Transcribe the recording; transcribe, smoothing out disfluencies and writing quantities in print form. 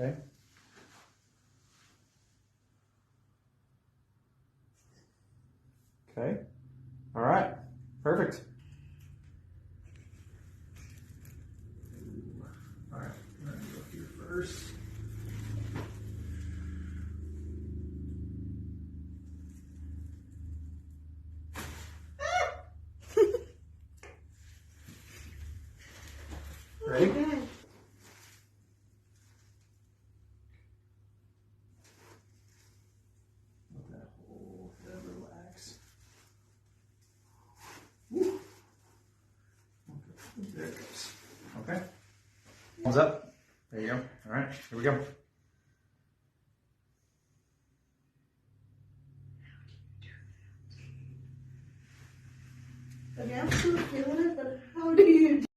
Okay. Okay. All right. Perfect. All right. I'm going to go here first. Ready? Okay. Let that whole head relax. Woo. Okay. There it goes. Okay. Thumbs up. There you go. All right. Here we go. Okay, I'm still feeling it, but how do you